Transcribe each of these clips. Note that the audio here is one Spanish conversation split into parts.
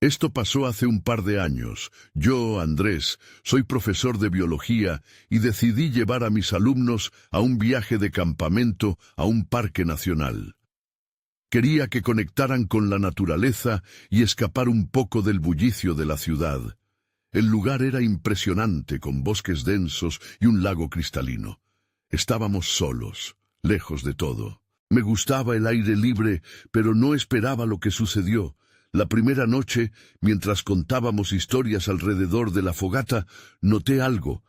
Esto pasó hace un par de años. Yo, Andrés, soy profesor de biología y decidí llevar a mis alumnos a un viaje de campamento a un parque nacional. Quería que conectaran con la naturaleza y escapar un poco del bullicio de la ciudad. El lugar era impresionante, con bosques densos y un lago cristalino. Estábamos solos, lejos de todo. Me gustaba el aire libre, pero no esperaba lo que sucedió. La primera noche, mientras contábamos historias alrededor de la fogata, noté algo.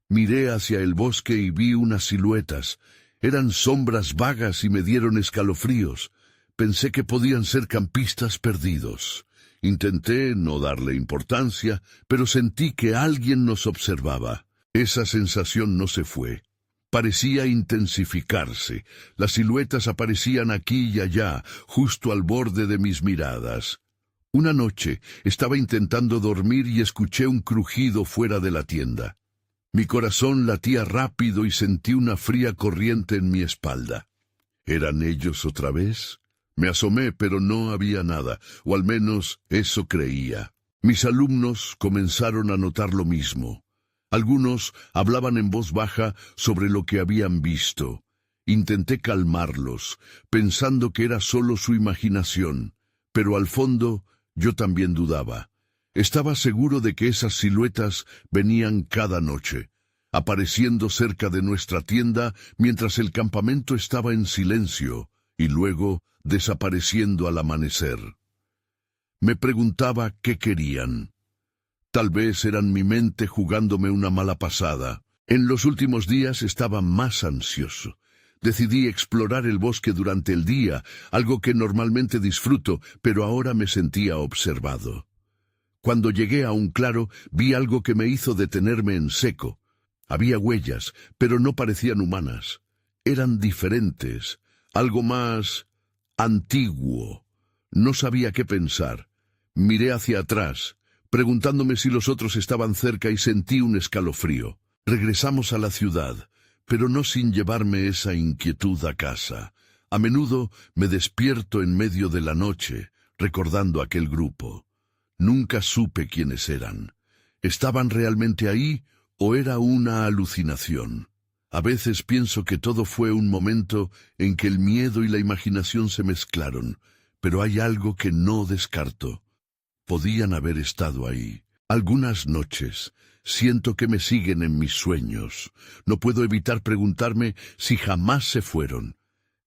Miré hacia el bosque y vi unas siluetas. Eran sombras vagas y me dieron escalofríos. Pensé que podían ser campistas perdidos. Intenté no darle importancia, pero sentí que alguien nos observaba. Esa sensación no se fue. Parecía intensificarse. Las siluetas aparecían aquí y allá, justo al borde de mis miradas. Una noche estaba intentando dormir y escuché un crujido fuera de la tienda. Mi corazón latía rápido y sentí una fría corriente en mi espalda. ¿Eran ellos otra vez? Me asomé, pero no había nada, o al menos eso creía. Mis alumnos comenzaron a notar lo mismo. Algunos hablaban en voz baja sobre lo que habían visto. Intenté calmarlos, pensando que era solo su imaginación, pero al fondo yo también dudaba. Estaba seguro de que esas siluetas venían cada noche, apareciendo cerca de nuestra tienda mientras el campamento estaba en silencio, y luego desapareciendo al amanecer. Me preguntaba qué querían. Tal vez eran mi mente jugándome una mala pasada. En los últimos días estaba más ansioso. Decidí explorar el bosque durante el día, algo que normalmente disfruto, pero ahora me sentía observado. Cuando llegué a un claro, vi algo que me hizo detenerme en seco. Había huellas, pero no parecían humanas. Eran diferentes, algo más antiguo. No sabía qué pensar. Miré hacia atrás, preguntándome si los otros estaban cerca, y sentí un escalofrío. Regresamos a la ciudad, pero no sin llevarme esa inquietud a casa. A menudo me despierto en medio de la noche, recordando aquel grupo. Nunca supe quiénes eran. ¿Estaban realmente ahí o era una alucinación? A veces pienso que todo fue un momento en que el miedo y la imaginación se mezclaron, pero hay algo que no descarto. Podían haber estado ahí. Algunas noches siento que me siguen en mis sueños. No puedo evitar preguntarme si jamás se fueron.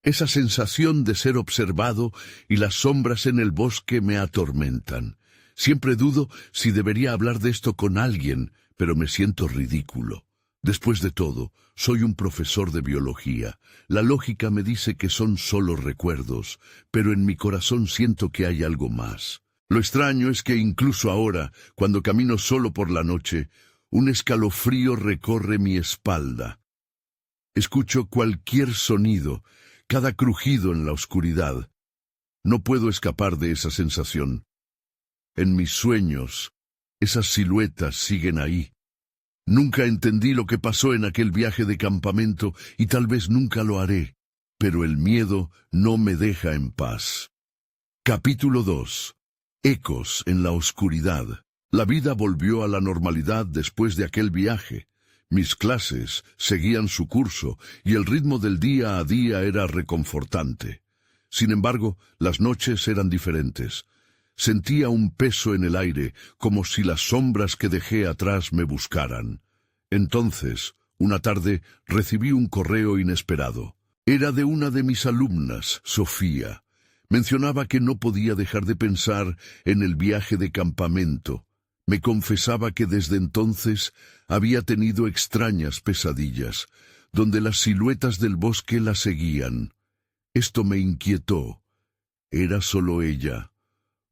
Esa sensación de ser observado y las sombras en el bosque me atormentan. Siempre dudo si debería hablar de esto con alguien, pero me siento ridículo. Después de todo, soy un profesor de biología. La lógica me dice que son solo recuerdos, pero en mi corazón siento que hay algo más. Lo extraño es que incluso ahora, cuando camino solo por la noche, un escalofrío recorre mi espalda. Escucho cualquier sonido, cada crujido en la oscuridad. No puedo escapar de esa sensación. En mis sueños, esas siluetas siguen ahí. Nunca entendí lo que pasó en aquel viaje de campamento y tal vez nunca lo haré, pero el miedo no me deja en paz. Capítulo 2. Ecos en la oscuridad. La vida volvió a la normalidad después de aquel viaje. Mis clases seguían su curso y el ritmo del día a día era reconfortante. Sin embargo, las noches eran diferentes. Sentía un peso en el aire, como si las sombras que dejé atrás me buscaran. Entonces, una tarde, recibí un correo inesperado. Era de una de mis alumnas, Sofía. Mencionaba que no podía dejar de pensar en el viaje de campamento. Me confesaba que desde entonces había tenido extrañas pesadillas, donde las siluetas del bosque la seguían. Esto me inquietó. ¿Era solo ella?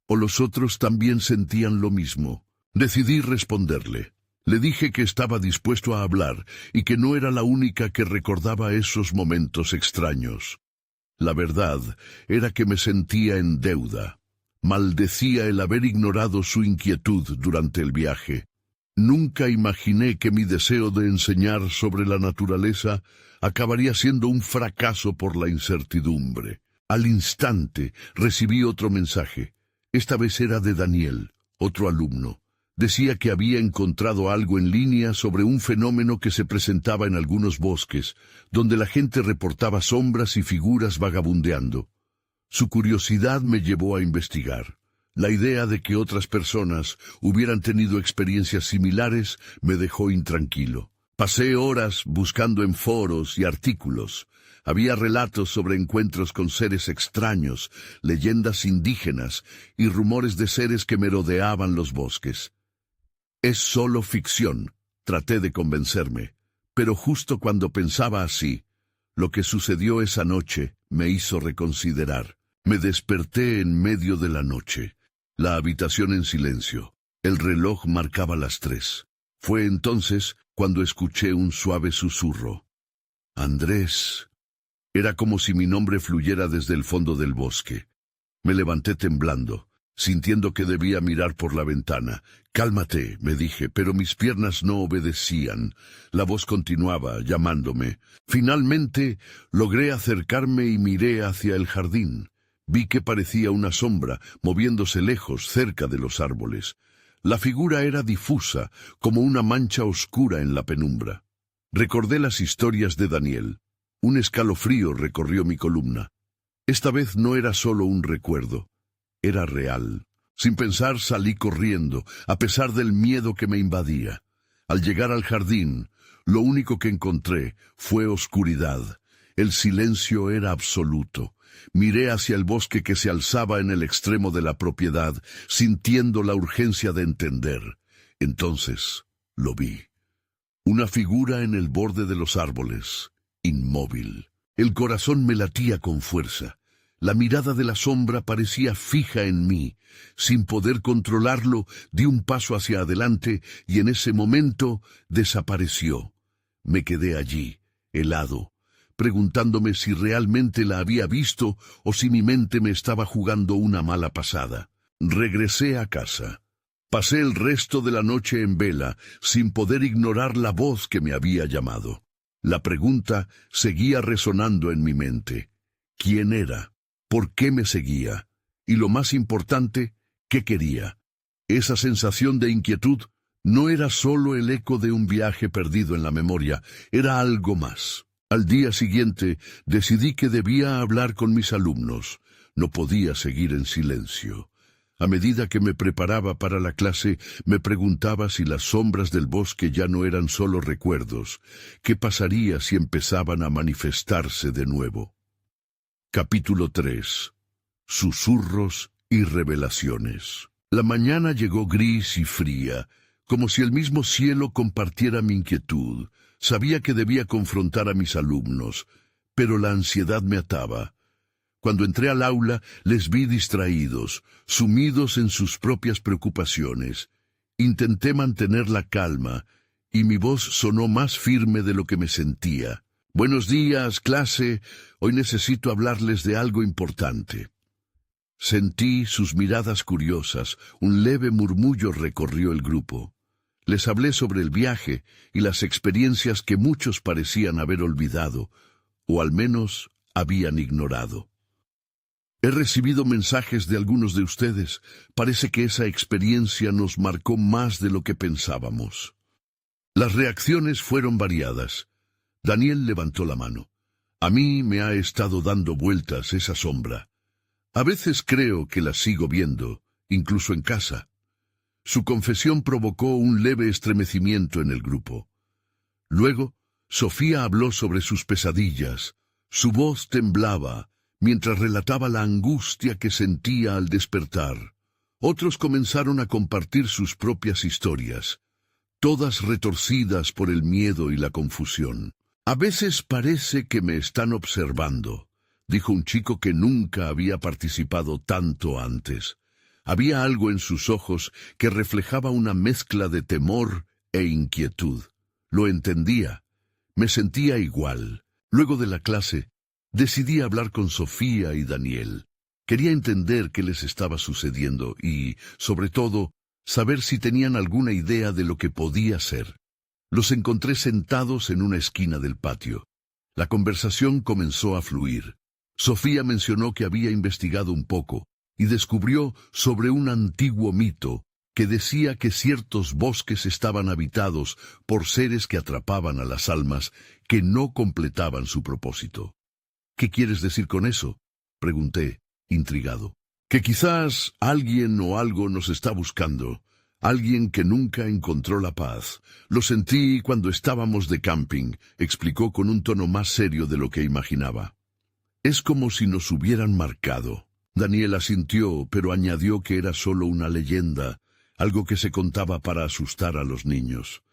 ¿O los otros también sentían lo mismo? Decidí responderle. Le dije que estaba dispuesto a hablar y que no era la única que recordaba esos momentos extraños. La verdad era que me sentía en deuda. Maldecía el haber ignorado su inquietud durante el viaje. Nunca imaginé que mi deseo de enseñar sobre la naturaleza acabaría siendo un fracaso por la incertidumbre. Al instante recibí otro mensaje. Esta vez era de Daniel, Otro alumno decía que había encontrado algo en línea sobre un fenómeno que se presentaba en algunos bosques, donde la gente reportaba sombras y figuras vagabundeando. Su curiosidad me llevó a investigar. La idea de que otras personas hubieran tenido experiencias similares me dejó intranquilo. Pasé horas buscando en foros y artículos. Había relatos sobre encuentros con seres extraños, leyendas indígenas y rumores de seres que merodeaban los bosques. Es solo ficción, traté de convencerme, pero justo cuando pensaba así, lo que sucedió esa noche me hizo reconsiderar. Me desperté en medio de la noche, la habitación en silencio. El reloj marcaba las 3. Fue entonces cuando escuché un suave susurro. Andrés. Era como si mi nombre fluyera desde el fondo del bosque. Me levanté temblando, sintiendo que debía mirar por la ventana. «Cálmate», me dije, pero mis piernas no obedecían. La voz continuaba, llamándome. Finalmente, logré acercarme y miré hacia el jardín. Vi que parecía una sombra, moviéndose lejos, cerca de los árboles. La figura era difusa, como una mancha oscura en la penumbra. Recordé las historias de Daniel. Un escalofrío recorrió mi columna. Esta vez no era solo un recuerdo, era real. Sin pensar salí corriendo, a pesar del miedo que me invadía. Al llegar al jardín, lo único que encontré fue oscuridad. El silencio era absoluto. Miré hacia el bosque que se alzaba en el extremo de la propiedad, sintiendo la urgencia de entender. Entonces lo vi. Una figura en el borde de los árboles, inmóvil. El corazón me latía con fuerza. La mirada de la sombra parecía fija en mí. Sin poder controlarlo, di un paso hacia adelante y en ese momento desapareció. Me quedé allí, helado, preguntándome si realmente la había visto o si mi mente me estaba jugando una mala pasada. Regresé a casa. Pasé el resto de la noche en vela, sin poder ignorar la voz que me había llamado. La pregunta seguía resonando en mi mente. ¿Quién era? ¿Por qué me seguía? Y lo más importante, ¿qué quería? Esa sensación de inquietud no era solo el eco de un viaje perdido en la memoria, era algo más. Al día siguiente decidí que debía hablar con mis alumnos. No podía seguir en silencio. A medida que me preparaba para la clase, me preguntaba si las sombras del bosque ya no eran solo recuerdos. ¿Qué pasaría si empezaban a manifestarse de nuevo? Capítulo 3. Susurros y revelaciones. La mañana llegó gris y fría, como si el mismo cielo compartiera mi inquietud. Sabía que debía confrontar a mis alumnos, pero la ansiedad me ataba. Cuando entré al aula, les vi distraídos, sumidos en sus propias preocupaciones. Intenté mantener la calma, y mi voz sonó más firme de lo que me sentía. «Buenos días, clase. Hoy necesito hablarles de algo importante». Sentí sus miradas curiosas. Un leve murmullo recorrió el grupo. Les hablé sobre el viaje y las experiencias que muchos parecían haber olvidado, o al menos habían ignorado. He recibido mensajes de algunos de ustedes. Parece que esa experiencia nos marcó más de lo que pensábamos. Las reacciones fueron variadas. Daniel levantó la mano. A mí me ha estado dando vueltas esa sombra. A veces creo que la sigo viendo, incluso en casa. Su confesión provocó un leve estremecimiento en el grupo. Luego, Sofía habló sobre sus pesadillas. Su voz temblaba mientras relataba la angustia que sentía al despertar. Otros comenzaron a compartir sus propias historias, todas retorcidas por el miedo y la confusión. «A veces parece que me están observando», dijo un chico que nunca había participado tanto antes. Había algo en sus ojos que reflejaba una mezcla de temor e inquietud. Lo entendía. Me sentía igual. Luego de la clase, decidí hablar con Sofía y Daniel. Quería entender qué les estaba sucediendo y, sobre todo, saber si tenían alguna idea de lo que podía ser. Los encontré sentados en una esquina del patio. La conversación comenzó a fluir. Sofía mencionó que había investigado un poco y descubrió sobre un antiguo mito, que decía que ciertos bosques estaban habitados por seres que atrapaban a las almas que no completaban su propósito. ¿Qué quieres decir con eso?, pregunté, intrigado. Que quizás alguien o algo nos está buscando, alguien que nunca encontró la paz. Lo sentí cuando estábamos de camping, explicó con un tono más serio de lo que imaginaba. Es como si nos hubieran marcado. Daniel asintió, pero añadió que era solo una leyenda, algo que se contaba para asustar a los niños.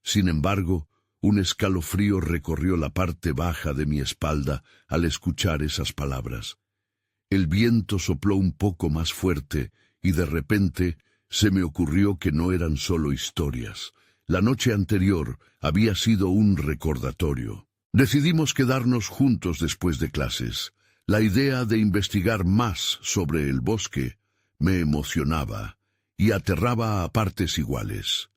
Sin embargo, un escalofrío recorrió la parte baja de mi espalda al escuchar esas palabras. El viento sopló un poco más fuerte y de repente se me ocurrió que no eran solo historias. La noche anterior había sido un recordatorio. Decidimos quedarnos juntos después de clases. La idea de investigar más sobre el bosque me emocionaba y aterraba a partes iguales.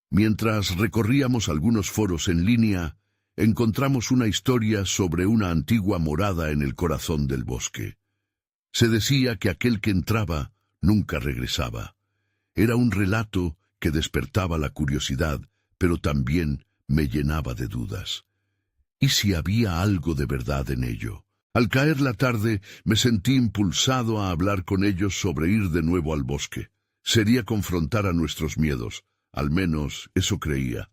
Mientras recorríamos algunos foros en línea, encontramos una historia sobre una antigua morada en el corazón del bosque. Se decía que aquel que entraba nunca regresaba. Era un relato que despertaba la curiosidad, pero también me llenaba de dudas. ¿Y si había algo de verdad en ello? Al caer la tarde, me sentí impulsado a hablar con ellos sobre ir de nuevo al bosque. Sería confrontar a nuestros miedos, al menos eso creía.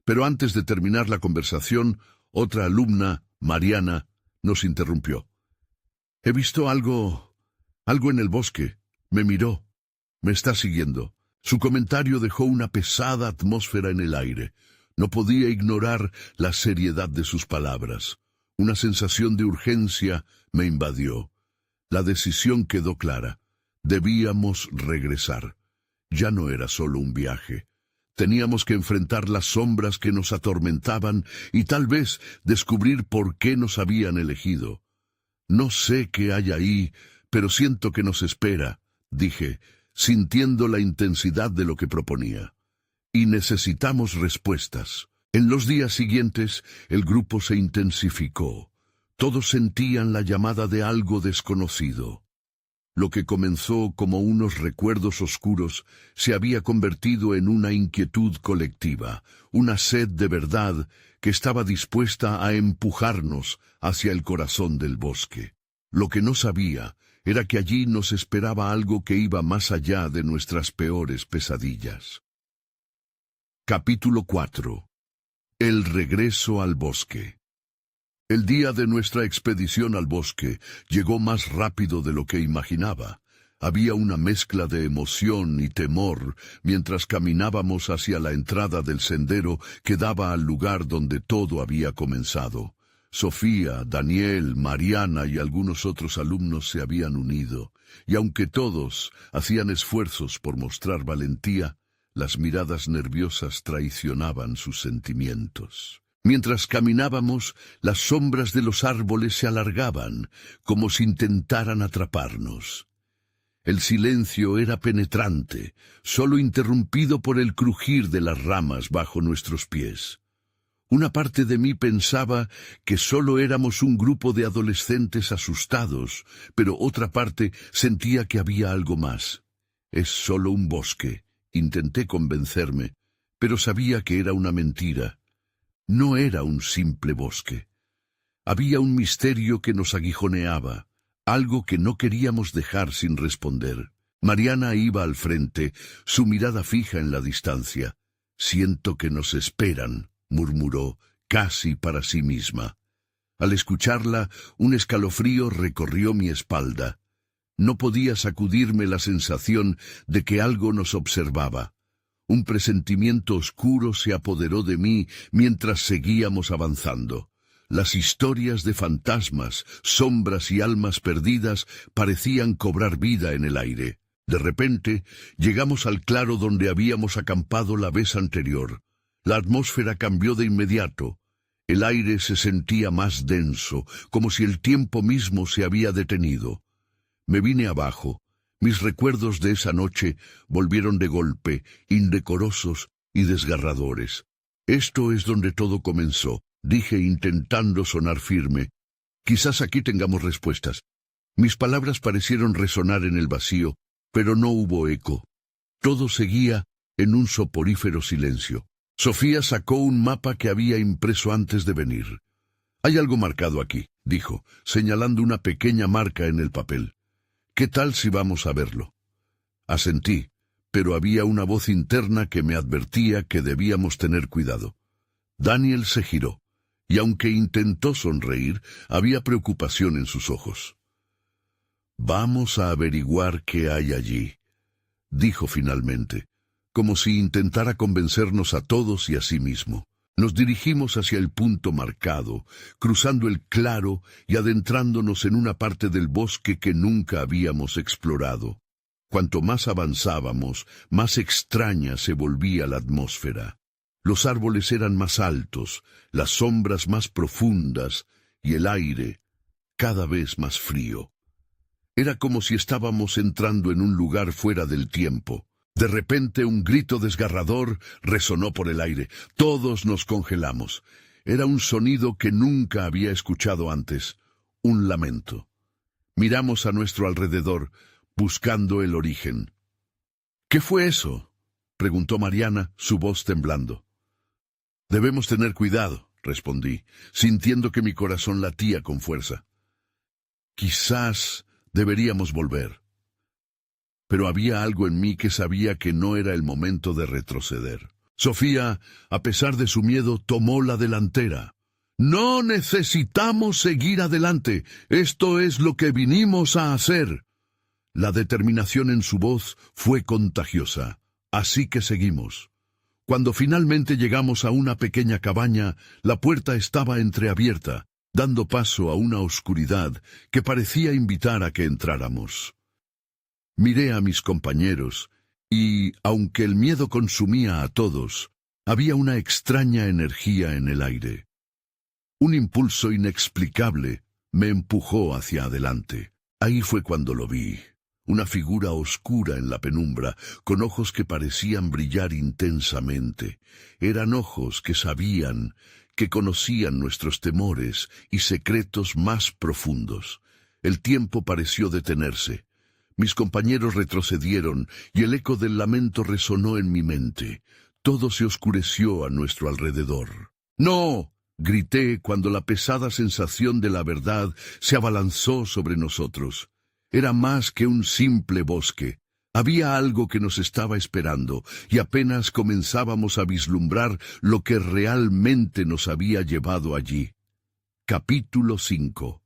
Pero antes de terminar la conversación, otra alumna, Mariana, nos interrumpió. He visto algo en el bosque. Me miró. Me está siguiendo. Su comentario dejó una pesada atmósfera en el aire. No podía ignorar la seriedad de sus palabras. Una sensación de urgencia me invadió. La decisión quedó clara. Debíamos regresar. Ya no era solo un viaje. Teníamos que enfrentar las sombras que nos atormentaban y tal vez descubrir por qué nos habían elegido. No sé qué hay ahí, pero siento que nos espera, dije, sintiendo la intensidad de lo que proponía. Y necesitamos respuestas. En los días siguientes, el grupo se intensificó. Todos sentían la llamada de algo desconocido. Lo que comenzó como unos recuerdos oscuros se había convertido en una inquietud colectiva, una sed de verdad que estaba dispuesta a empujarnos hacia el corazón del bosque. Lo que no sabía era que allí nos esperaba algo que iba más allá de nuestras peores pesadillas. Capítulo 4. El regreso al bosque. El día de nuestra expedición al bosque llegó más rápido de lo que imaginaba. Había una mezcla de emoción y temor mientras caminábamos hacia la entrada del sendero que daba al lugar donde todo había comenzado. Sofía, Daniel, Mariana y algunos otros alumnos se habían unido, y aunque todos hacían esfuerzos por mostrar valentía, las miradas nerviosas traicionaban sus sentimientos. Mientras caminábamos, las sombras de los árboles se alargaban, como si intentaran atraparnos. El silencio era penetrante, solo interrumpido por el crujir de las ramas bajo nuestros pies. Una parte de mí pensaba que solo éramos un grupo de adolescentes asustados, pero otra parte sentía que había algo más. Es solo un bosque, intenté convencerme, pero sabía que era una mentira. No era un simple bosque. Había un misterio que nos aguijoneaba, algo que no queríamos dejar sin responder. Mariana iba al frente, su mirada fija en la distancia. «Siento que nos esperan», murmuró, casi para sí misma. Al escucharla, un escalofrío recorrió mi espalda. No podía sacudirme la sensación de que algo nos observaba. Un presentimiento oscuro se apoderó de mí mientras seguíamos avanzando. Las historias de fantasmas, sombras y almas perdidas parecían cobrar vida en el aire. De repente, llegamos al claro donde habíamos acampado la vez anterior. La atmósfera cambió de inmediato. El aire se sentía más denso, como si el tiempo mismo se había detenido. Me vine abajo. Mis recuerdos de esa noche volvieron de golpe, indecorosos y desgarradores. «Esto es donde todo comenzó», dije intentando sonar firme. «Quizás aquí tengamos respuestas». Mis palabras parecieron resonar en el vacío, pero no hubo eco. Todo seguía en un soporífero silencio. Sofía sacó un mapa que había impreso antes de venir. «Hay algo marcado aquí», dijo, señalando una pequeña marca en el papel. «¿Qué tal si vamos a verlo?» Asentí, pero había una voz interna que me advertía que debíamos tener cuidado. Daniel se giró, y aunque intentó sonreír, había preocupación en sus ojos. «Vamos a averiguar qué hay allí», dijo finalmente, como si intentara convencernos a todos y a sí mismo. Nos dirigimos hacia el punto marcado, cruzando el claro y adentrándonos en una parte del bosque que nunca habíamos explorado. Cuanto más avanzábamos, más extraña se volvía la atmósfera. Los árboles eran más altos, las sombras más profundas y el aire cada vez más frío. Era como si estábamos entrando en un lugar fuera del tiempo. De repente un grito desgarrador resonó por el aire. Todos nos congelamos. Era un sonido que nunca había escuchado antes, un lamento. Miramos a nuestro alrededor, buscando el origen. «¿Qué fue eso?», preguntó Mariana, su voz temblando. «Debemos tener cuidado», respondí, sintiendo que mi corazón latía con fuerza. «Quizás deberíamos volver». Pero había algo en mí que sabía que no era el momento de retroceder. Sofía, a pesar de su miedo, tomó la delantera. «No necesitamos seguir adelante. Esto es lo que vinimos a hacer». La determinación en su voz fue contagiosa. Así que seguimos. Cuando finalmente llegamos a una pequeña cabaña, la puerta estaba entreabierta, dando paso a una oscuridad que parecía invitar a que entráramos. Miré a mis compañeros y, aunque el miedo consumía a todos, había una extraña energía en el aire. Un impulso inexplicable me empujó hacia adelante. Ahí fue cuando lo vi. Una figura oscura en la penumbra, con ojos que parecían brillar intensamente. Eran ojos que sabían, que conocían nuestros temores y secretos más profundos. El tiempo pareció detenerse. Mis compañeros retrocedieron y el eco del lamento resonó en mi mente. Todo se oscureció a nuestro alrededor. «¡No!», grité cuando la pesada sensación de la verdad se abalanzó sobre nosotros. Era más que un simple bosque. Había algo que nos estaba esperando y apenas comenzábamos a vislumbrar lo que realmente nos había llevado allí. Capítulo 5.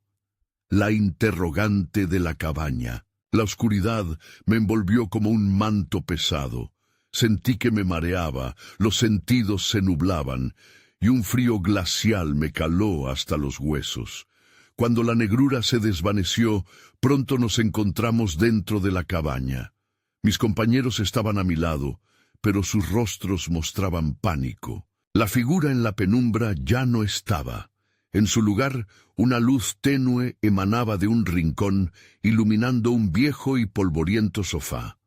La interrogante de la cabaña. La oscuridad me envolvió como un manto pesado. Sentí que me mareaba, los sentidos se nublaban, y un frío glacial me caló hasta los huesos. Cuando la negrura se desvaneció, pronto nos encontramos dentro de la cabaña. Mis compañeros estaban a mi lado, pero sus rostros mostraban pánico. La figura en la penumbra ya no estaba. En su lugar, una luz tenue emanaba de un rincón, iluminando un viejo y polvoriento sofá.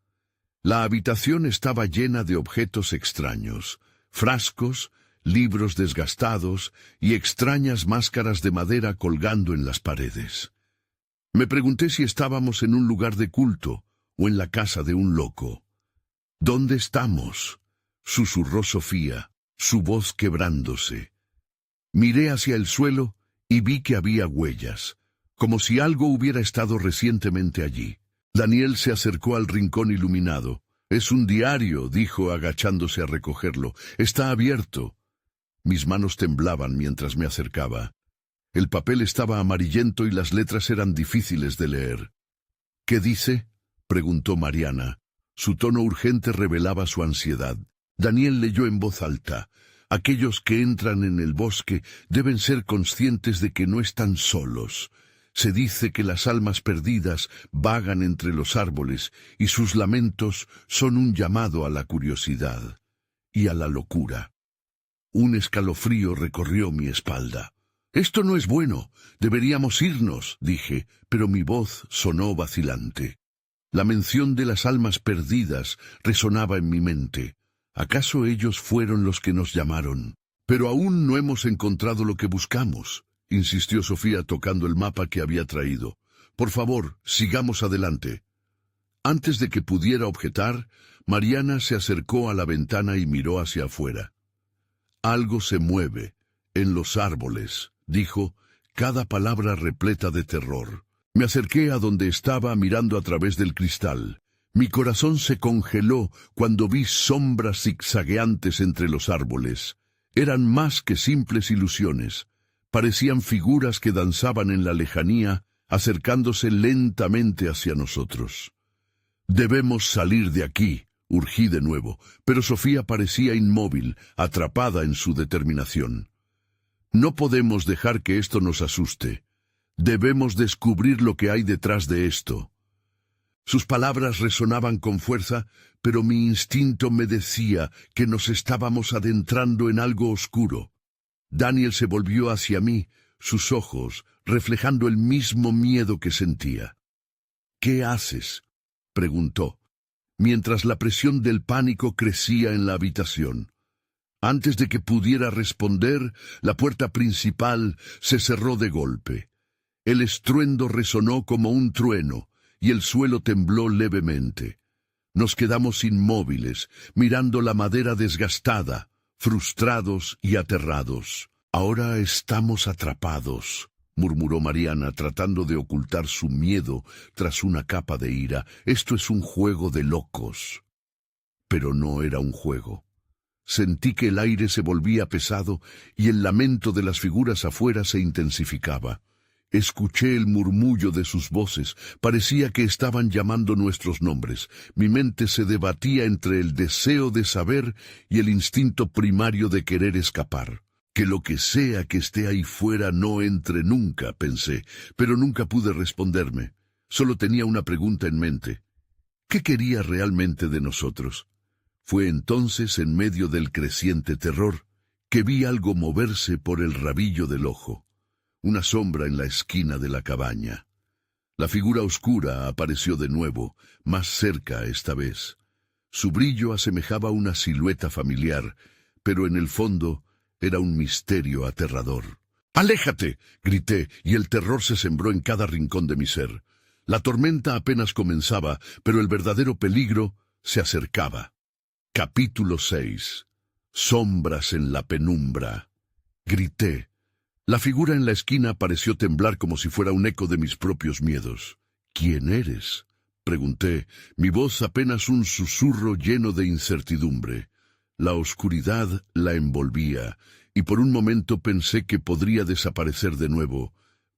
La habitación estaba llena de objetos extraños, frascos, libros desgastados y extrañas máscaras de madera colgando en las paredes. Me pregunté si estábamos en un lugar de culto o en la casa de un loco. «¿Dónde estamos?», susurró Sofía, su voz quebrándose. Miré hacia el suelo y vi que había huellas, como si algo hubiera estado recientemente allí. Daniel se acercó al rincón iluminado. «Es un diario», dijo agachándose a recogerlo. «Está abierto». Mis manos temblaban mientras me acercaba. El papel estaba amarillento y las letras eran difíciles de leer. «¿Qué dice?», preguntó Mariana. Su tono urgente revelaba su ansiedad. Daniel leyó en voz alta. «Aquellos que entran en el bosque deben ser conscientes de que no están solos. Se dice que las almas perdidas vagan entre los árboles y sus lamentos son un llamado a la curiosidad y a la locura». Un escalofrío recorrió mi espalda. «Esto no es bueno. Deberíamos irnos», dije, pero mi voz sonó vacilante. La mención de las almas perdidas resonaba en mi mente. ¿Acaso ellos fueron los que nos llamaron? «Pero aún no hemos encontrado lo que buscamos», insistió Sofía tocando el mapa que había traído. «Por favor, sigamos adelante». Antes de que pudiera objetar, Mariana se acercó a la ventana y miró hacia afuera. Algo se mueve, en los árboles, dijo, cada palabra repleta de terror. Me acerqué a donde estaba mirando a través del cristal. Mi corazón se congeló cuando vi sombras zigzagueantes entre los árboles. Eran más que simples ilusiones. Parecían figuras que danzaban en la lejanía, acercándose lentamente hacia nosotros. Debemos salir de aquí, urgí de nuevo, pero Sofía parecía inmóvil, atrapada en su determinación. No podemos dejar que esto nos asuste. Debemos descubrir lo que hay detrás de esto. Sus palabras resonaban con fuerza, pero mi instinto me decía que nos estábamos adentrando en algo oscuro. Daniel se volvió hacia mí, sus ojos reflejando el mismo miedo que sentía. «¿Qué haces?», preguntó, mientras la presión del pánico crecía en la habitación. Antes de que pudiera responder, la puerta principal se cerró de golpe. El estruendo resonó como un trueno, y el suelo tembló levemente. Nos quedamos inmóviles, mirando la madera desgastada, frustrados y aterrados. «Ahora estamos atrapados», murmuró Mariana, tratando de ocultar su miedo tras una capa de ira. «Esto es un juego de locos». Pero no era un juego. Sentí que el aire se volvía pesado y el lamento de las figuras afuera se intensificaba. Escuché el murmullo de sus voces. Parecía que estaban llamando nuestros nombres. Mi mente se debatía entre el deseo de saber y el instinto primario de querer escapar. «Que lo que sea que esté ahí fuera no entre nunca», pensé, pero nunca pude responderme. Solo tenía una pregunta en mente. ¿Qué quería realmente de nosotros? Fue entonces, en medio del creciente terror, que vi algo moverse por el rabillo del ojo. Una sombra en la esquina de la cabaña. La figura oscura apareció de nuevo, más cerca esta vez. Su brillo asemejaba una silueta familiar, pero en el fondo era un misterio aterrador. «¡Aléjate!», grité, y el terror se sembró en cada rincón de mi ser. La tormenta apenas comenzaba, pero el verdadero peligro se acercaba. Capítulo 6. Sombras en la penumbra. Grité. La figura en la esquina pareció temblar como si fuera un eco de mis propios miedos. «¿Quién eres?», pregunté, mi voz apenas un susurro lleno de incertidumbre. La oscuridad la envolvía, y por un momento pensé que podría desaparecer de nuevo,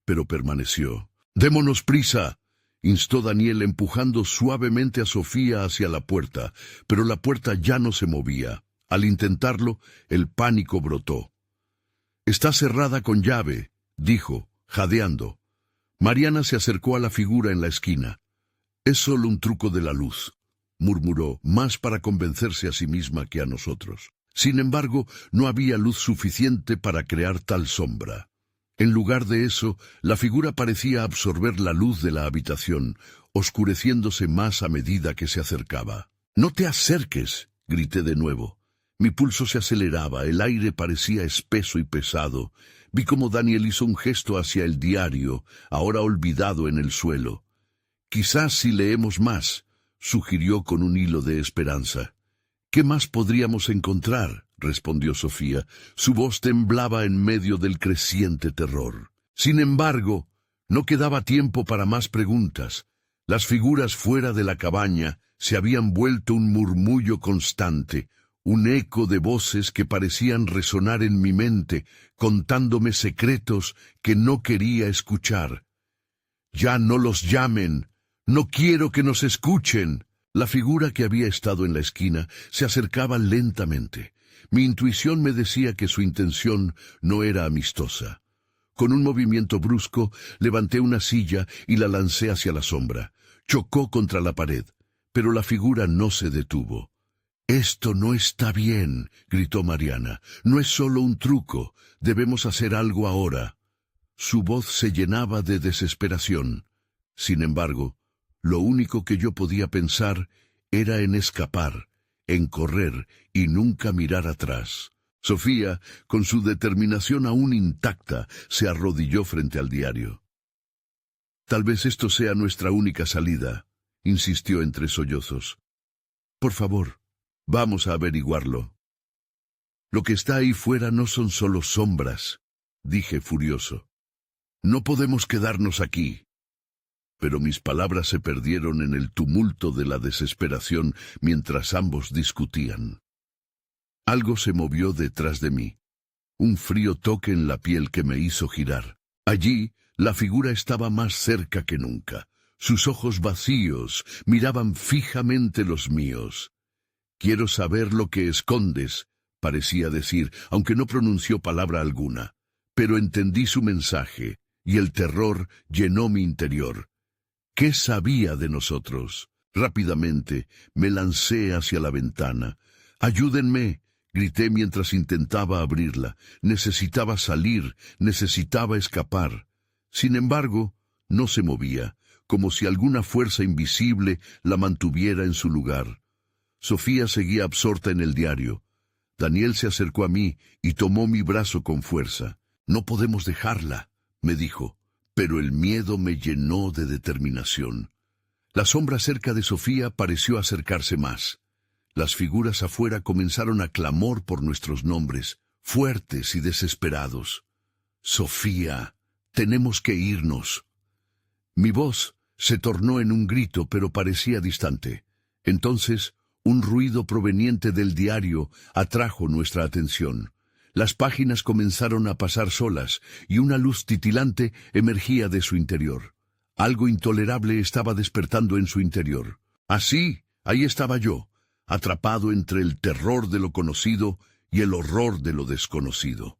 pero permaneció. «¡Démonos prisa!», instó Daniel, empujando suavemente a Sofía hacia la puerta, pero la puerta ya no se movía. Al intentarlo, el pánico brotó. «Está cerrada con llave», dijo, jadeando. Mariana se acercó a la figura en la esquina. «Es solo un truco de la luz», murmuró, más para convencerse a sí misma que a nosotros. Sin embargo, no había luz suficiente para crear tal sombra. En lugar de eso, la figura parecía absorber la luz de la habitación, oscureciéndose más a medida que se acercaba. «¡No te acerques!», grité de nuevo. Mi pulso se aceleraba, el aire parecía espeso y pesado. Vi cómo Daniel hizo un gesto hacia el diario, ahora olvidado en el suelo. «Quizás si leemos más», sugirió con un hilo de esperanza. «¿Qué más podríamos encontrar?», respondió Sofía. Su voz temblaba en medio del creciente terror. Sin embargo, no quedaba tiempo para más preguntas. Las figuras fuera de la cabaña se habían vuelto un murmullo constante, un eco de voces que parecían resonar en mi mente, contándome secretos que no quería escuchar. «Ya no los llamen. No quiero que nos escuchen». La figura que había estado en la esquina se acercaba lentamente. Mi intuición me decía que su intención no era amistosa. Con un movimiento brusco, levanté una silla y la lancé hacia la sombra. Chocó contra la pared, pero la figura no se detuvo. «Esto no está bien», gritó Mariana. «No es solo un truco. Debemos hacer algo ahora». Su voz se llenaba de desesperación. Sin embargo, lo único que yo podía pensar era en escapar, en correr y nunca mirar atrás. Sofía, con su determinación aún intacta, se arrodilló frente al diario. «Tal vez esto sea nuestra única salida», insistió entre sollozos. Por favor, vamos a averiguarlo. Lo que está ahí fuera no son solo sombras, dije furioso. No podemos quedarnos aquí. Pero mis palabras se perdieron en el tumulto de la desesperación mientras ambos discutían. Algo se movió detrás de mí. Un frío toque en la piel que me hizo girar. Allí, la figura estaba más cerca que nunca. Sus ojos vacíos miraban fijamente los míos. «Quiero saber lo que escondes», parecía decir, aunque no pronunció palabra alguna. Pero entendí su mensaje, y el terror llenó mi interior. ¿Qué sabía de nosotros? Rápidamente me lancé hacia la ventana. «¡Ayúdenme!», grité mientras intentaba abrirla. Necesitaba salir, necesitaba escapar. Sin embargo, no se movía, como si alguna fuerza invisible la mantuviera en su lugar. Sofía seguía absorta en el diario. Daniel se acercó a mí y tomó mi brazo con fuerza. «No podemos dejarla», me dijo, pero el miedo me llenó de determinación. La sombra cerca de Sofía pareció acercarse más. Las figuras afuera comenzaron a clamor por nuestros nombres, fuertes y desesperados. «Sofía, tenemos que irnos». Mi voz se tornó en un grito, pero parecía distante. Entonces, un ruido proveniente del diario atrajo nuestra atención. Las páginas comenzaron a pasar solas, y una luz titilante emergía de su interior. Algo intolerable estaba despertando en su interior. Así, ahí estaba yo, atrapado entre el terror de lo conocido y el horror de lo desconocido.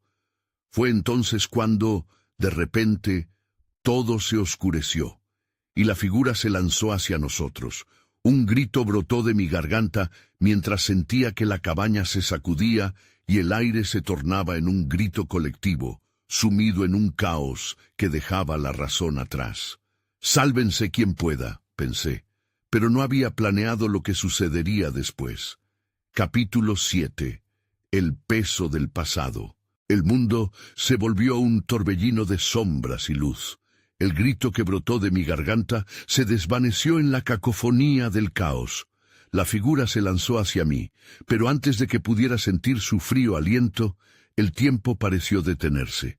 Fue entonces cuando, de repente, todo se oscureció, y la figura se lanzó hacia nosotros. Un grito brotó de mi garganta mientras sentía que la cabaña se sacudía y el aire se tornaba en un grito colectivo, sumido en un caos que dejaba la razón atrás. «Sálvense quien pueda», pensé, pero no había planeado lo que sucedería después. Capítulo 7. El peso del pasado. El mundo se volvió un torbellino de sombras y luz. El grito que brotó de mi garganta se desvaneció en la cacofonía del caos. La figura se lanzó hacia mí, pero antes de que pudiera sentir su frío aliento, el tiempo pareció detenerse.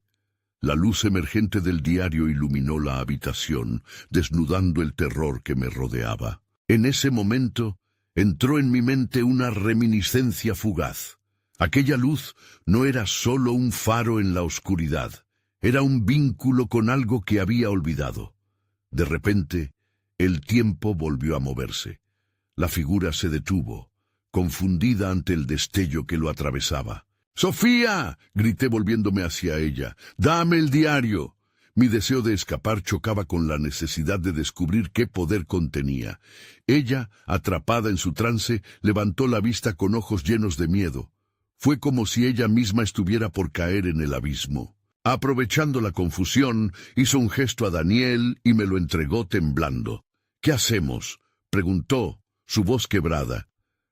La luz emergente del diario iluminó la habitación, desnudando el terror que me rodeaba. En ese momento, entró en mi mente una reminiscencia fugaz. Aquella luz no era solo un faro en la oscuridad, era un vínculo con algo que había olvidado. De repente, el tiempo volvió a moverse. La figura se detuvo, confundida ante el destello que lo atravesaba. «¡Sofía!», grité volviéndome hacia ella. «¡Dame el diario!». Mi deseo de escapar chocaba con la necesidad de descubrir qué poder contenía. Ella, atrapada en su trance, levantó la vista con ojos llenos de miedo. Fue como si ella misma estuviera por caer en el abismo. Aprovechando la confusión, hizo un gesto a Daniel y me lo entregó temblando. «¿Qué hacemos?», preguntó, su voz quebrada.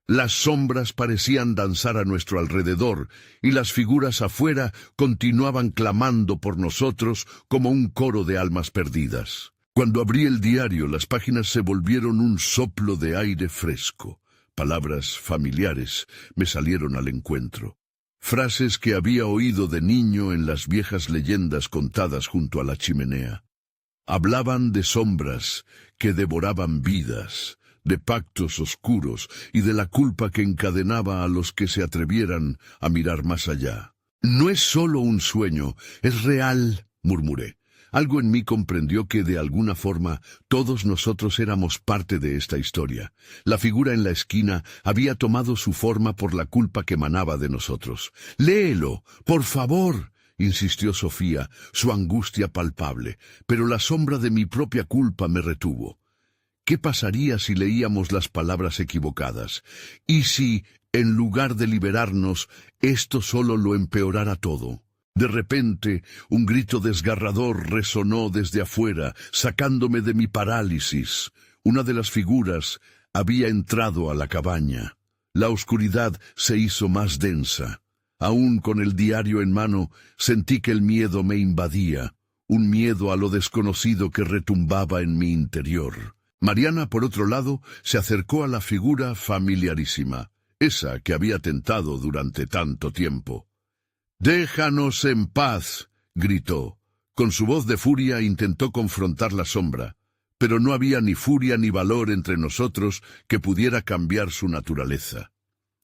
Las sombras parecían danzar a nuestro alrededor, y las figuras afuera continuaban clamando por nosotros como un coro de almas perdidas. Cuando abrí el diario, las páginas se volvieron un soplo de aire fresco. Palabras familiares me salieron al encuentro. Frases que había oído de niño en las viejas leyendas contadas junto a la chimenea. Hablaban de sombras que devoraban vidas, de pactos oscuros y de la culpa que encadenaba a los que se atrevieran a mirar más allá. «No es solo un sueño, es real», murmuré. Algo en mí comprendió que de alguna forma todos nosotros éramos parte de esta historia. La figura en la esquina había tomado su forma por la culpa que emanaba de nosotros. «Léelo, por favor», insistió Sofía, su angustia palpable, pero la sombra de mi propia culpa me retuvo. ¿Qué pasaría si leíamos las palabras equivocadas? ¿Y si, en lugar de liberarnos, esto solo lo empeorara todo? De repente, un grito desgarrador resonó desde afuera, sacándome de mi parálisis. Una de las figuras había entrado a la cabaña. La oscuridad se hizo más densa. Aún con el diario en mano, sentí que el miedo me invadía, un miedo a lo desconocido que retumbaba en mi interior. Mariana, por otro lado, se acercó a la figura familiarísima, esa que había tentado durante tanto tiempo. «¡Déjanos en paz!», gritó. Con su voz de furia intentó confrontar la sombra, pero no había ni furia ni valor entre nosotros que pudiera cambiar su naturaleza.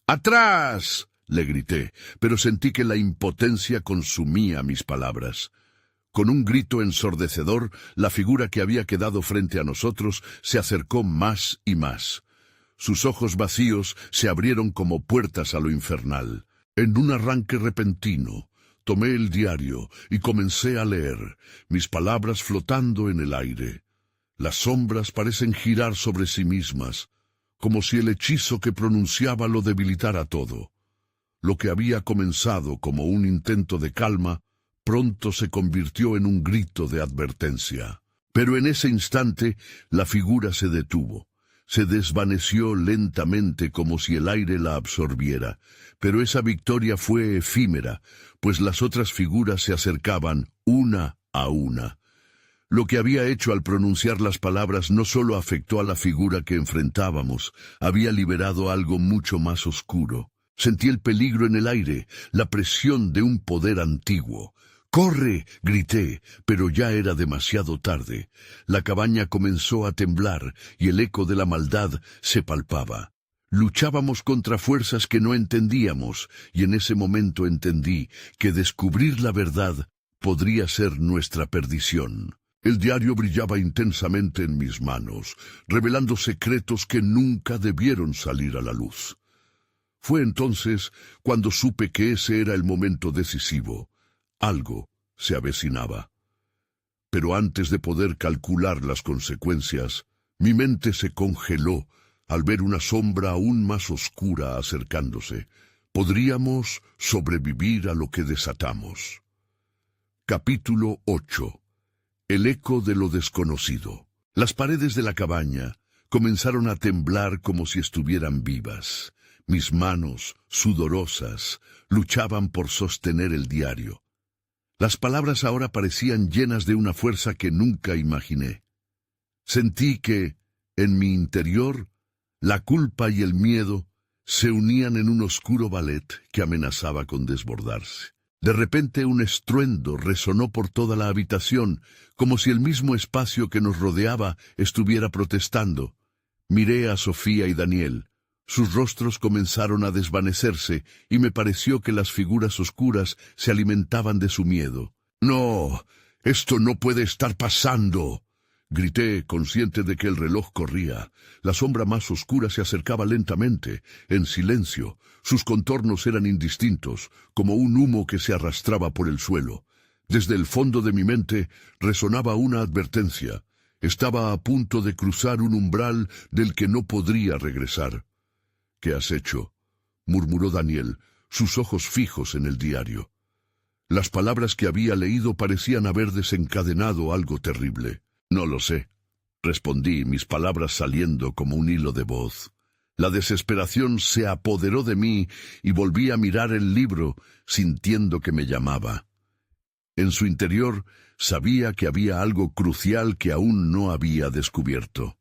«¡Atrás!», le grité, pero sentí que la impotencia consumía mis palabras. Con un grito ensordecedor, la figura que había quedado frente a nosotros se acercó más y más. Sus ojos vacíos se abrieron como puertas a lo infernal. En un arranque repentino, tomé el diario y comencé a leer, mis palabras flotando en el aire. Las sombras parecen girar sobre sí mismas, como si el hechizo que pronunciaba lo debilitara todo. Lo que había comenzado como un intento de calma, pronto se convirtió en un grito de advertencia. Pero en ese instante, la figura se detuvo. Se desvaneció lentamente como si el aire la absorbiera, pero esa victoria fue efímera, pues las otras figuras se acercaban una a una. Lo que había hecho al pronunciar las palabras no solo afectó a la figura que enfrentábamos, había liberado algo mucho más oscuro. Sentí el peligro en el aire, la presión de un poder antiguo. «¡Corre!», grité, pero ya era demasiado tarde. La cabaña comenzó a temblar y el eco de la maldad se palpaba. Luchábamos contra fuerzas que no entendíamos, y en ese momento entendí que descubrir la verdad podría ser nuestra perdición. El diario brillaba intensamente en mis manos, revelando secretos que nunca debieron salir a la luz. Fue entonces cuando supe que ese era el momento decisivo. Algo se avecinaba. Pero antes de poder calcular las consecuencias, mi mente se congeló al ver una sombra aún más oscura acercándose. Podríamos sobrevivir a lo que desatamos. Capítulo 8. El eco de lo desconocido. Las paredes de la cabaña comenzaron a temblar como si estuvieran vivas. Mis manos, sudorosas, luchaban por sostener el diario. Las palabras ahora parecían llenas de una fuerza que nunca imaginé. Sentí que, en mi interior, la culpa y el miedo se unían en un oscuro ballet que amenazaba con desbordarse. De repente un estruendo resonó por toda la habitación, como si el mismo espacio que nos rodeaba estuviera protestando. Miré a Sofía y Daniel. Sus rostros comenzaron a desvanecerse y me pareció que las figuras oscuras se alimentaban de su miedo. «¡No! ¡Esto no puede estar pasando!», grité, consciente de que el reloj corría. La sombra más oscura se acercaba lentamente, en silencio. Sus contornos eran indistintos, como un humo que se arrastraba por el suelo. Desde el fondo de mi mente resonaba una advertencia. Estaba a punto de cruzar un umbral del que no podría regresar. «¿Qué has hecho?», murmuró Daniel, sus ojos fijos en el diario. Las palabras que había leído parecían haber desencadenado algo terrible. «No lo sé», respondí, mis palabras saliendo como un hilo de voz. La desesperación se apoderó de mí y volví a mirar el libro, sintiendo que me llamaba. En su interior sabía que había algo crucial que aún no había descubierto.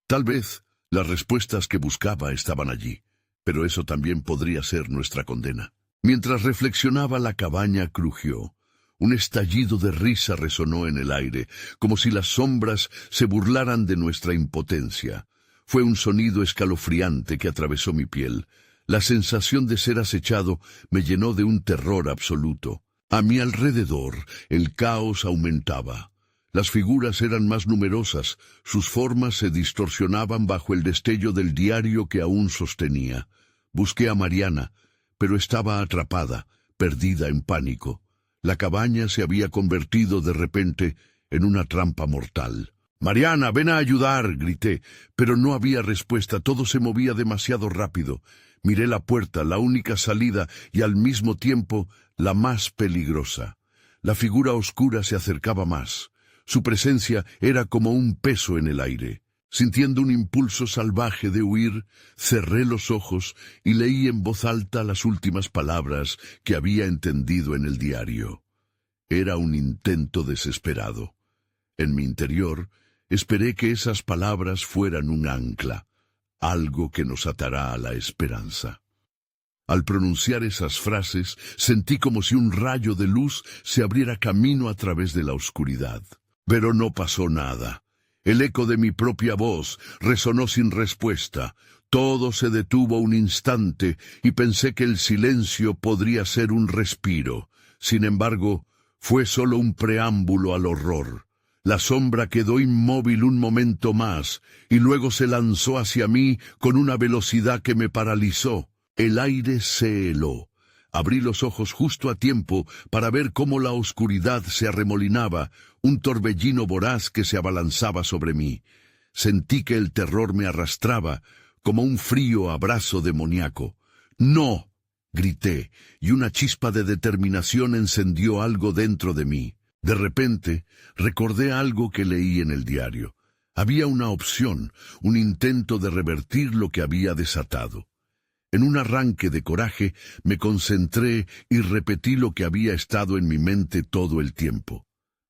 Tal vez las respuestas que buscaba estaban allí, pero eso también podría ser nuestra condena. Mientras reflexionaba, la cabaña crujió. Un estallido de risa resonó en el aire, como si las sombras se burlaran de nuestra impotencia. Fue un sonido escalofriante que atravesó mi piel. La sensación de ser acechado me llenó de un terror absoluto. A mi alrededor, el caos aumentaba. Las figuras eran más numerosas, sus formas se distorsionaban bajo el destello del diario que aún sostenía. Busqué a Mariana, pero estaba atrapada, perdida en pánico. La cabaña se había convertido de repente en una trampa mortal. «¡Mariana, ven a ayudar!», grité, pero no había respuesta, todo se movía demasiado rápido. Miré la puerta, la única salida y al mismo tiempo la más peligrosa. La figura oscura se acercaba más. Su presencia era como un peso en el aire. Sintiendo un impulso salvaje de huir, cerré los ojos y leí en voz alta las últimas palabras que había entendido en el diario. Era un intento desesperado. En mi interior, Esperé que esas palabras fueran un ancla, algo que nos atará a la esperanza. Al pronunciar esas frases, sentí como si un rayo de luz se abriera camino a través de la oscuridad. Pero no pasó nada. El eco de mi propia voz resonó sin respuesta. Todo se detuvo un instante y pensé que el silencio podría ser un respiro. Sin embargo, fue solo un preámbulo al horror. La sombra quedó inmóvil un momento más y luego se lanzó hacia mí con una velocidad que me paralizó. El aire se heló. Abrí los ojos justo a tiempo para ver cómo la oscuridad se arremolinaba, un torbellino voraz que se abalanzaba sobre mí. Sentí que el terror me arrastraba, como un frío abrazo demoníaco. ¡No!, grité, y una chispa de determinación encendió algo dentro de mí. De repente, recordé algo que leí en el diario. Había una opción, un intento de revertir lo que había desatado. En un arranque de coraje, me concentré y repetí lo que había estado en mi mente todo el tiempo.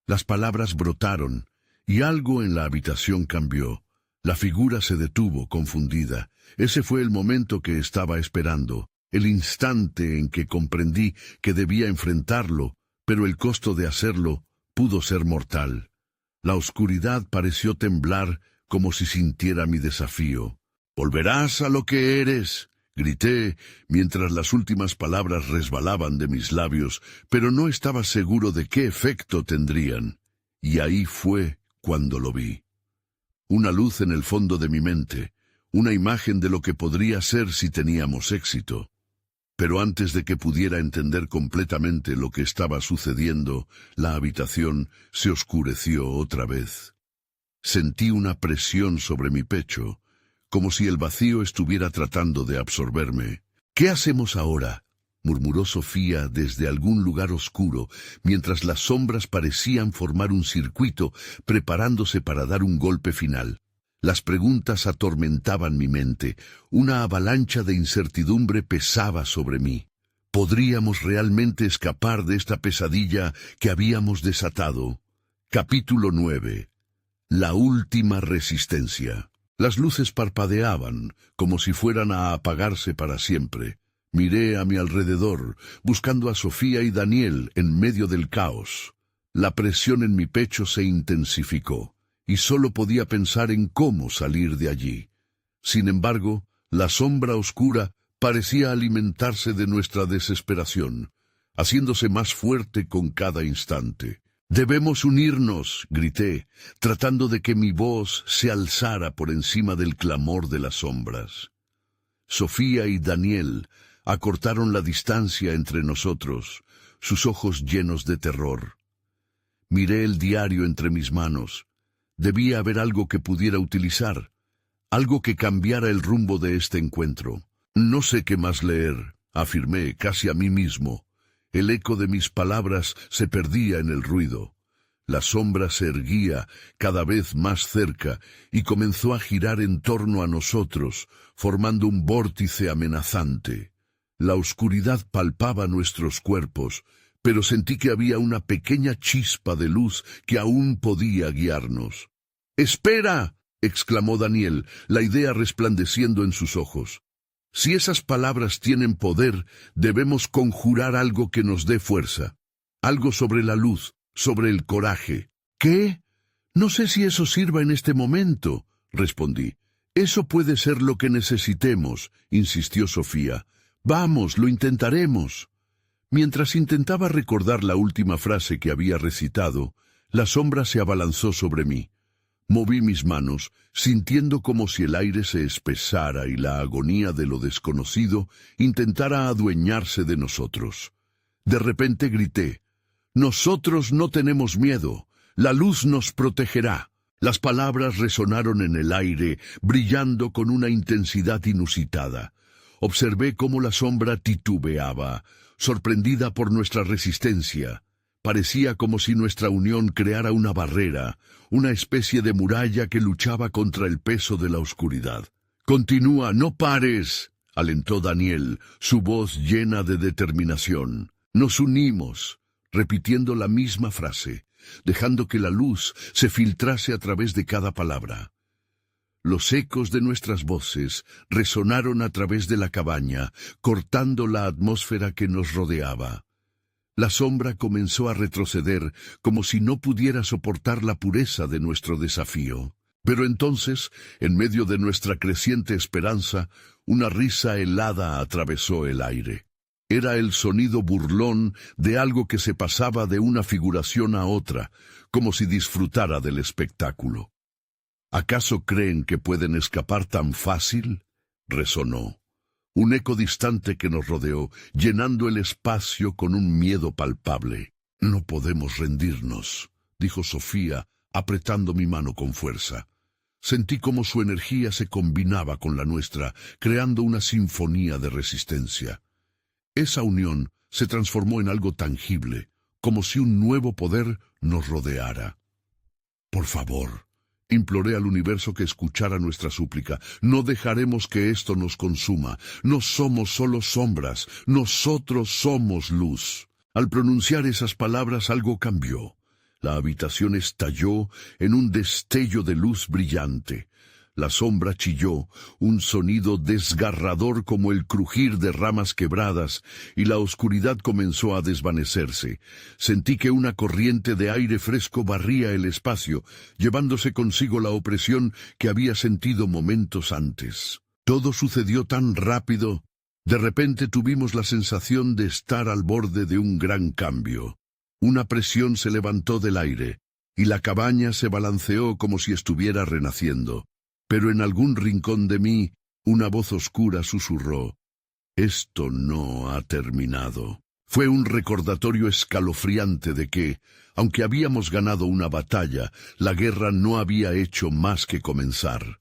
Las palabras brotaron, y algo en la habitación cambió. La figura se detuvo, confundida. Ese fue el momento que estaba esperando, el instante en que comprendí que debía enfrentarlo, pero el costo de hacerlo pudo ser mortal. La oscuridad pareció temblar como si sintiera mi desafío. «¡Volverás a lo que eres!», grité, mientras las últimas palabras resbalaban de mis labios, pero no estaba seguro de qué efecto tendrían. Y ahí fue cuando lo vi. Una luz en el fondo de mi mente, una imagen de lo que podría ser si teníamos éxito. Pero antes de que pudiera entender completamente lo que estaba sucediendo, la habitación se oscureció otra vez. Sentí una presión sobre mi pecho, como si el vacío estuviera tratando de absorberme. «¿Qué hacemos ahora?», murmuró Sofía desde algún lugar oscuro, mientras las sombras parecían formar un circuito, preparándose para dar un golpe final. Las preguntas atormentaban mi mente. Una avalancha de incertidumbre pesaba sobre mí. ¿Podríamos realmente escapar de esta pesadilla que habíamos desatado? Capítulo 9. La última resistencia. Las luces parpadeaban, como si fueran a apagarse para siempre. Miré a mi alrededor, buscando a Sofía y Daniel en medio del caos. La presión en mi pecho se intensificó, y solo podía pensar en cómo salir de allí. Sin embargo, la sombra oscura parecía alimentarse de nuestra desesperación, haciéndose más fuerte con cada instante. «Debemos unirnos», grité, tratando de que mi voz se alzara por encima del clamor de las sombras. Sofía y Daniel acortaron la distancia entre nosotros, sus ojos llenos de terror. Miré el diario entre mis manos. Debía haber algo que pudiera utilizar, algo que cambiara el rumbo de este encuentro. «No sé qué más leer», afirmé casi a mí mismo. El eco de mis palabras se perdía en el ruido. La sombra se erguía cada vez más cerca y comenzó a girar en torno a nosotros, formando un vórtice amenazante. La oscuridad palpaba nuestros cuerpos, pero sentí que había una pequeña chispa de luz que aún podía guiarnos. «¡Espera!», exclamó Daniel, la idea resplandeciendo en sus ojos. «Si esas palabras tienen poder, debemos conjurar algo que nos dé fuerza. Algo sobre la luz, sobre el coraje». «¿Qué? No sé si eso sirva en este momento», respondí. «Eso puede ser lo que necesitemos», insistió Sofía. «Vamos, lo intentaremos». Mientras intentaba recordar la última frase que había recitado, la sombra se abalanzó sobre mí. Moví mis manos, sintiendo como si el aire se espesara y la agonía de lo desconocido intentara adueñarse de nosotros. De repente grité: «Nosotros no tenemos miedo, la luz nos protegerá». Las palabras resonaron en el aire, brillando con una intensidad inusitada. Observé cómo la sombra titubeaba, sorprendida por nuestra resistencia. Parecía como si nuestra unión creara una barrera, una especie de muralla que luchaba contra el peso de la oscuridad. «Continúa, no pares», alentó Daniel, su voz llena de determinación. Nos unimos, repitiendo la misma frase. dejando que la luz se filtrase a través de cada palabra. Los ecos de nuestras voces resonaron a través de la cabaña, cortando la atmósfera que nos rodeaba. La sombra comenzó a retroceder como si no pudiera soportar la pureza de nuestro desafío. Pero entonces, en medio de nuestra creciente esperanza, una risa helada atravesó el aire. Era el sonido burlón de algo que se pasaba de una figuración a otra, como si disfrutara del espectáculo. ¿Acaso creen que pueden escapar tan fácil? Resonó. Un eco distante que nos rodeó, llenando el espacio con un miedo palpable. No podemos rendirnos, dijo Sofía, apretando mi mano con fuerza. Sentí como su energía se combinaba con la nuestra, creando una sinfonía de resistencia. Esa unión se transformó en algo tangible, como si un nuevo poder nos rodeara. Por favor, imploré al universo que escuchara nuestra súplica. No dejaremos que esto nos consuma. No somos solo sombras, nosotros somos luz. Al pronunciar esas palabras algo cambió. La habitación estalló en un destello de luz brillante. La sombra chilló, un sonido desgarrador como el crujir de ramas quebradas, y la oscuridad comenzó a desvanecerse. Sentí que una corriente de aire fresco barría el espacio, llevándose consigo la opresión que había sentido momentos antes. Todo sucedió tan rápido. De repente tuvimos la sensación de estar al borde de un gran cambio. Una presión se levantó del aire, y la cabaña se balanceó como si estuviera renaciendo. Pero en algún rincón de mí, una voz oscura susurró: «Esto no ha terminado». Fue un recordatorio escalofriante de que, aunque habíamos ganado una batalla, la guerra no había hecho más que comenzar.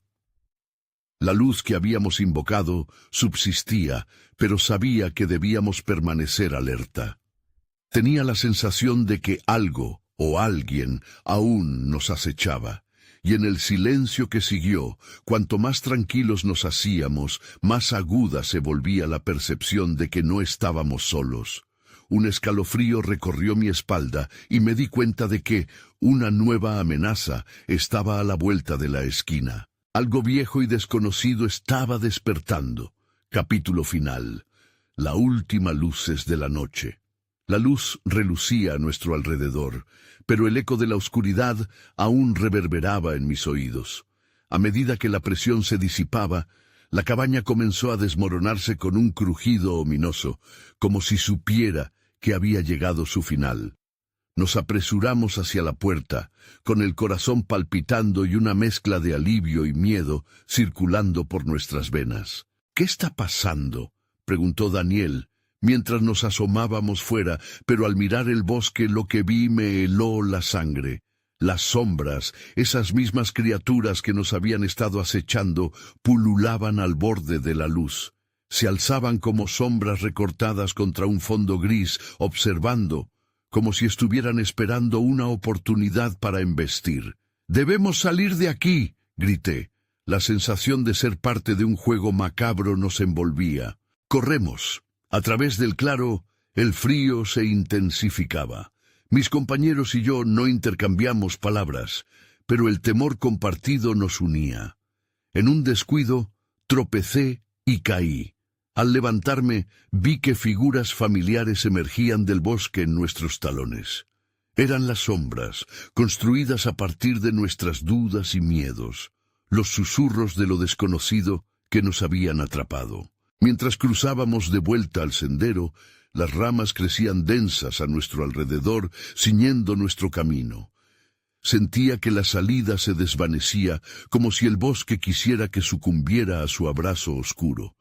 La luz que habíamos invocado subsistía, pero sabía que debíamos permanecer alerta. Tenía la sensación de que algo o alguien aún nos acechaba. Y en el silencio que siguió, cuanto más tranquilos nos hacíamos, más aguda se volvía la percepción de que no estábamos solos. Un escalofrío recorrió mi espalda y me di cuenta de que una nueva amenaza estaba a la vuelta de la esquina. Algo viejo y desconocido estaba despertando. Capítulo final. La última luces de la noche. La luz relucía a nuestro alrededor, pero el eco de la oscuridad aún reverberaba en mis oídos. A medida que la presión se disipaba, la cabaña comenzó a desmoronarse con un crujido ominoso, como si supiera que había llegado su final. Nos apresuramos hacia la puerta, con el corazón palpitando y una mezcla de alivio y miedo circulando por nuestras venas. «¿Qué está pasando?», preguntó Daniel, mientras nos asomábamos fuera, pero al mirar el bosque lo que vi me heló la sangre. Las sombras, esas mismas criaturas que nos habían estado acechando, pululaban al borde de la luz. Se alzaban como sombras recortadas contra un fondo gris, observando, como si estuvieran esperando una oportunidad para embestir. «¡Debemos salir de aquí!», grité. La sensación de ser parte de un juego macabro nos envolvía. «¡Corremos!». A través del claro, el frío se intensificaba. Mis compañeros y yo no intercambiamos palabras, pero el temor compartido nos unía. En un descuido, tropecé y caí. Al levantarme, vi que figuras familiares emergían del bosque en nuestros talones. Eran las sombras, construidas a partir de nuestras dudas y miedos, los susurros de lo desconocido que nos habían atrapado. Mientras cruzábamos de vuelta al sendero, las ramas crecían densas a nuestro alrededor, ciñendo nuestro camino. Sentía que la salida se desvanecía, como si el bosque quisiera que sucumbiera a su abrazo oscuro.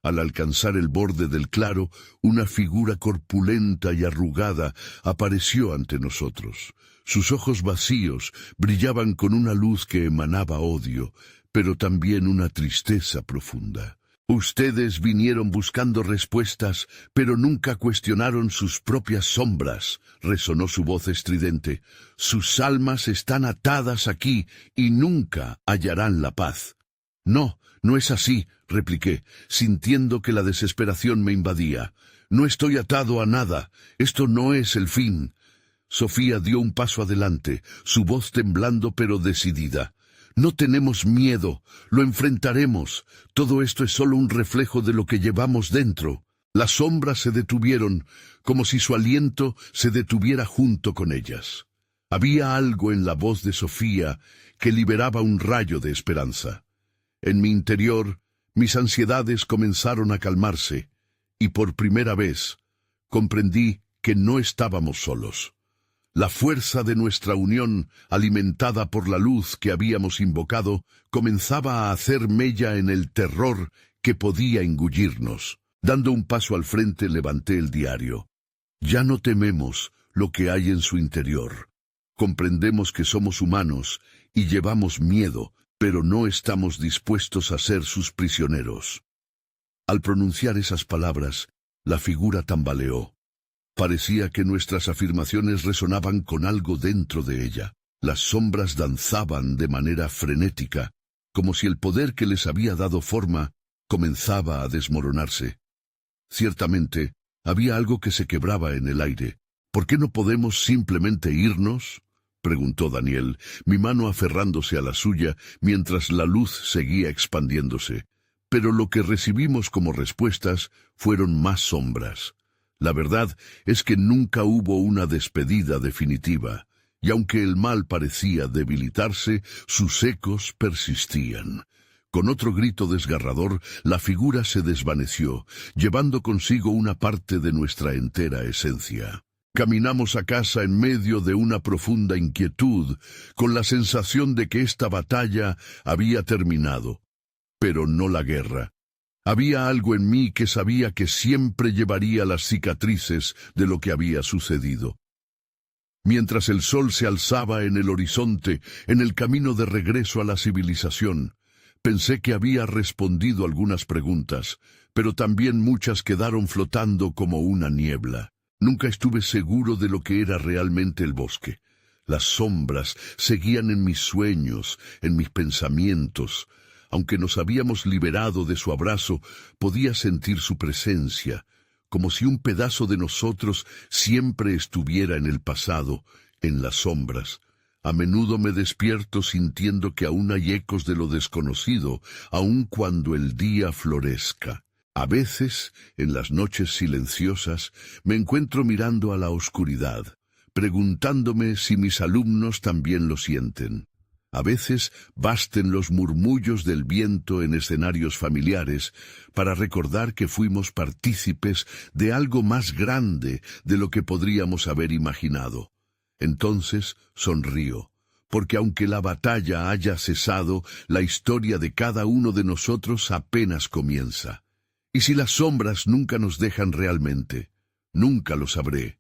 Al alcanzar el borde del claro, una figura corpulenta y arrugada apareció ante nosotros. Sus ojos vacíos brillaban con una luz que emanaba odio, pero también una tristeza profunda. «Ustedes vinieron buscando respuestas, pero nunca cuestionaron sus propias sombras», resonó su voz estridente. «Sus almas están atadas aquí y nunca hallarán la paz». «No, no es así», repliqué, sintiendo que la desesperación me invadía. «No estoy atado a nada. Esto no es el fin». Sofía dio un paso adelante, su voz temblando pero decidida. No tenemos miedo, lo enfrentaremos. Todo esto es solo un reflejo de lo que llevamos dentro. Las sombras se detuvieron, como si su aliento se detuviera junto con ellas. Había algo en la voz de Sofía que liberaba un rayo de esperanza. En mi interior, mis ansiedades comenzaron a calmarse, y por primera vez comprendí que no estábamos solos. La fuerza de nuestra unión, alimentada por la luz que habíamos invocado, comenzaba a hacer mella en el terror que podía engullirnos. Dando un paso al frente, levanté el diario. Ya no tememos lo que hay en su interior. Comprendemos que somos humanos y llevamos miedo, pero no estamos dispuestos a ser sus prisioneros. Al pronunciar esas palabras, la figura tambaleó. Parecía que nuestras afirmaciones resonaban con algo dentro de ella. Las sombras danzaban de manera frenética, como si el poder que les había dado forma comenzaba a desmoronarse. Ciertamente, había algo que se quebraba en el aire. ¿Por qué no podemos simplemente irnos?, preguntó Daniel, mi mano aferrándose a la suya mientras la luz seguía expandiéndose. Pero lo que recibimos como respuestas fueron más sombras. La verdad es que nunca hubo una despedida definitiva, y aunque el mal parecía debilitarse, sus ecos persistían. Con otro grito desgarrador, la figura se desvaneció, llevando consigo una parte de nuestra entera esencia. Caminamos a casa en medio de una profunda inquietud, con la sensación de que esta batalla había terminado, pero no la guerra. Había algo en mí que sabía que siempre llevaría las cicatrices de lo que había sucedido. Mientras el sol se alzaba en el horizonte, en el camino de regreso a la civilización, pensé que había respondido algunas preguntas, pero también muchas quedaron flotando como una niebla. Nunca estuve seguro de lo que era realmente el bosque. Las sombras seguían en mis sueños, en mis pensamientos. Aunque nos habíamos liberado de su abrazo, podía sentir su presencia, como si un pedazo de nosotros siempre estuviera en el pasado, en las sombras. A menudo me despierto sintiendo que aún hay ecos de lo desconocido, aun cuando el día florezca. A veces, en las noches silenciosas, me encuentro mirando a la oscuridad, preguntándome si mis alumnos también lo sienten. A veces basten los murmullos del viento en escenarios familiares para recordar que fuimos partícipes de algo más grande de lo que podríamos haber imaginado. Entonces sonrío, porque aunque la batalla haya cesado, la historia de cada uno de nosotros apenas comienza. Y si las sombras nunca nos dejan realmente, nunca lo sabré.